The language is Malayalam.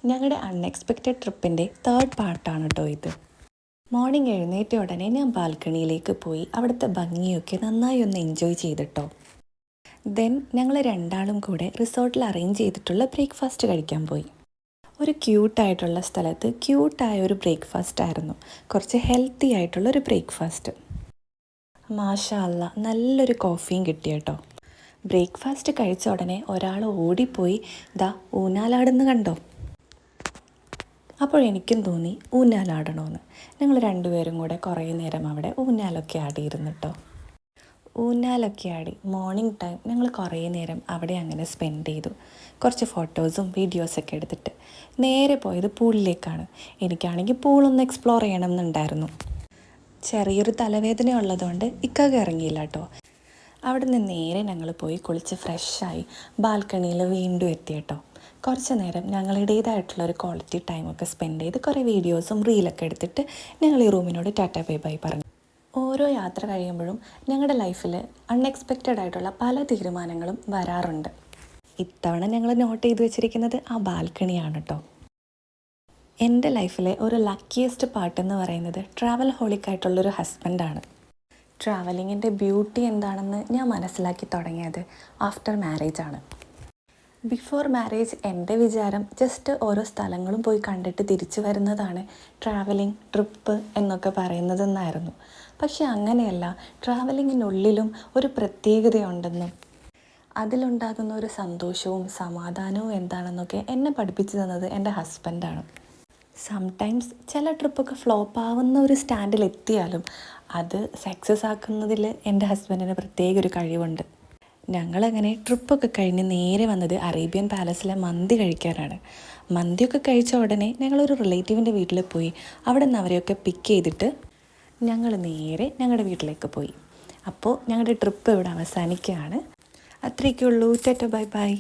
ഞങ്ങളുടെ അൺഎക്സ്പെക്റ്റഡ് ട്രിപ്പിൻ്റെ തേർഡ് പാർട്ടാണ് കേട്ടോ ഇത്. മോർണിംഗ് എഴുന്നേറ്റ ഉടനെ ഞാൻ ബാൽക്കണിയിലേക്ക് പോയി അവിടുത്തെ ഭംഗിയൊക്കെ നന്നായി ഒന്ന് എൻജോയ് ചെയ്തിട്ടോ. ദെൻ ഞങ്ങൾ രണ്ടാളും കൂടെ റിസോർട്ടിൽ അറേഞ്ച് ചെയ്തിട്ടുള്ള ബ്രേക്ക്ഫാസ്റ്റ് കഴിക്കാൻ പോയി. ഒരു ക്യൂട്ടായിട്ടുള്ള സ്ഥലത്ത് ക്യൂട്ടായ ഒരു ബ്രേക്ക്ഫാസ്റ്റ് ആയിരുന്നു. കുറച്ച് ഹെൽത്തി ആയിട്ടുള്ളൊരു ബ്രേക്ക്ഫാസ്റ്റ്. മാഷാ അല്ലാ, നല്ലൊരു കോഫിയും കിട്ടി കേട്ടോ. ബ്രേക്ക്ഫാസ്റ്റ് കഴിച്ച ഉടനെ ഒരാൾ ഓടിപ്പോയി ദാ ഊഞ്ഞാലാടുന്ന് കണ്ടോ. അപ്പോൾ എനിക്കും തോന്നി ഊഞ്ഞാലാടണമെന്ന്. ഞങ്ങൾ രണ്ടുപേരും കൂടെ കുറേ നേരം അവിടെ ഊഞ്ഞാലൊക്കെ ആടിയിരുന്നു കേട്ടോ. ഊഞ്ഞാലൊക്കെ ആടി മോർണിംഗ് ടൈം ഞങ്ങൾ കുറേ നേരം അവിടെ അങ്ങനെ സ്പെൻഡ് ചെയ്തു. കുറച്ച് ഫോട്ടോസും വീഡിയോസൊക്കെ എടുത്തിട്ട് നേരെ പോയത് പൂളിലേക്കാണ്. എനിക്കാണെങ്കിൽ പൂളൊന്ന് എക്സ്പ്ലോർ ചെയ്യണം എന്നുണ്ടായിരുന്നു. ചെറിയൊരു തലവേദന ഉള്ളതുകൊണ്ട് ഇക്കാക്ക് ഇറങ്ങിയില്ല കേട്ടോ. അവിടെ നിന്ന് നേരെ ഞങ്ങൾ പോയി കുളിച്ച് ഫ്രഷായി ബാൽക്കണിയിൽ വീണ്ടും എത്തി കേട്ടോ. കുറച്ച് നേരം ഞങ്ങളുടേതായിട്ടുള്ളൊരു ക്വാളിറ്റി ടൈമൊക്കെ സ്പെൻഡ് ചെയ്ത് കുറേ വീഡിയോസും റീലൊക്കെ എടുത്തിട്ട് ഞങ്ങൾ ഈ റൂമിനോട് ടാറ്റ ബൈ ബൈ പറഞ്ഞു. ഓരോ യാത്ര കഴിയുമ്പോഴും ഞങ്ങളുടെ ലൈഫിൽ അൺഎക്സ്പെക്റ്റഡ് ആയിട്ടുള്ള പല തീരുമാനങ്ങളും വരാറുണ്ട്. ഇത്തവണ ഞങ്ങൾ നോട്ട് ചെയ്ത് വെച്ചിരിക്കുന്നത് ആ ബാൽക്കണിയാണ് കേട്ടോ. എൻ്റെ ലൈഫിലെ ഒരു ലക്കിയസ്റ്റ് പാർട്ടെന്ന് പറയുന്നത് ട്രാവൽ ഹോളിക്കായിട്ടുള്ളൊരു ഹസ്ബൻഡാണ്. ട്രാവലിങ്ങിൻ്റെ ബ്യൂട്ടി എന്താണെന്ന് ഞാൻ മനസ്സിലാക്കി തുടങ്ങിയത് ആഫ്റ്റർ മാരേജാണ്. ബിഫോർ മാരേജ് എൻ്റെ വിചാരം ജസ്റ്റ് ഓരോ സ്ഥലങ്ങളും പോയി കണ്ടിട്ട് തിരിച്ചു വരുന്നതാണ് ട്രാവലിംഗ്, ട്രിപ്പ് എന്നൊക്കെ പറയുന്നതെന്നായിരുന്നു. പക്ഷെ അങ്ങനെയല്ല, ട്രാവലിങ്ങിനുള്ളിലും ഒരു പ്രത്യേകതയുണ്ടെന്നും അതിലുണ്ടാകുന്ന ഒരു സന്തോഷവും സമാധാനവും എന്താണെന്നൊക്കെ എന്നെ പഠിപ്പിച്ചു തന്നത് എൻ്റെ ഹസ്ബൻഡാണ്. സംടൈംസ് ചില ട്രിപ്പൊക്കെ ഫ്ലോപ്പ് ആവുന്ന ഒരു സ്റ്റാൻഡിലെത്തിയാലും അത് സക്സസ് ആക്കുന്നതിൽ എൻ്റെ ഹസ്ബൻഡിന് പ്രത്യേക ഒരു കഴിവുണ്ട്. ഞങ്ങളങ്ങനെ ട്രിപ്പൊക്കെ കഴിഞ്ഞ് നേരെ വന്നത് അറേബ്യൻ പാലസിലെ മന്തി കഴിക്കാനാണ്. മന്തിയൊക്കെ കഴിച്ച ഉടനെ ഞങ്ങളൊരു റിലേറ്റീവിൻ്റെ വീട്ടിൽ പോയി അവിടെ നിന്ന് അവരെയൊക്കെ പിക്ക് ചെയ്തിട്ട് ഞങ്ങൾ നേരെ ഞങ്ങളുടെ വീട്ടിലേക്ക് പോയി. അപ്പോൾ ഞങ്ങളുടെ ട്രിപ്പ് ഇവിടെ അവസാനിക്കുകയാണ്. അത്രയൊക്കെ ഉള്ളൂ. Tata bye bye.